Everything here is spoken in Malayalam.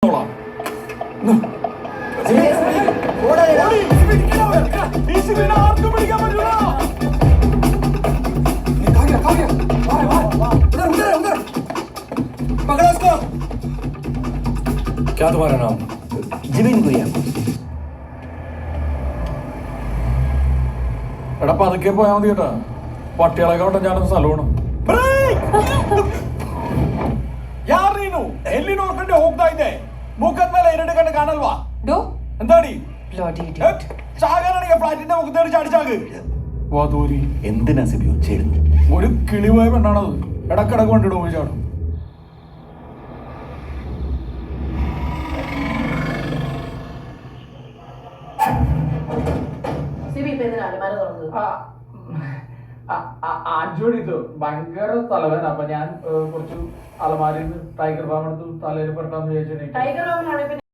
क्या तुम्हारा नाम? जिबिन गुरिया। എടാ പതുക്കെ പോയാൽ മതി കേട്ടാ. പട്ടികളൊക്കെ കൊണ്ട് ഞാനൊന്ന് സ്ഥലമാണ്. എന്തിനാ സിബി ഒച്ചയിടുന്നു? ഒരു കിളിപോയ പെണ്ണാണത്. ഇടക്കിടക്ക് കൊണ്ടിടും പോയി ചാടും. ആജോടിച്ചു ഭയങ്കര തലവേദന. അപ്പൊ ഞാൻ കുറച്ച് അലമാരിന്ന് ടൈഗർ ഫാം എടുത്ത് തലയിൽ പെട്ടാന്ന് വിചാരിച്ചു.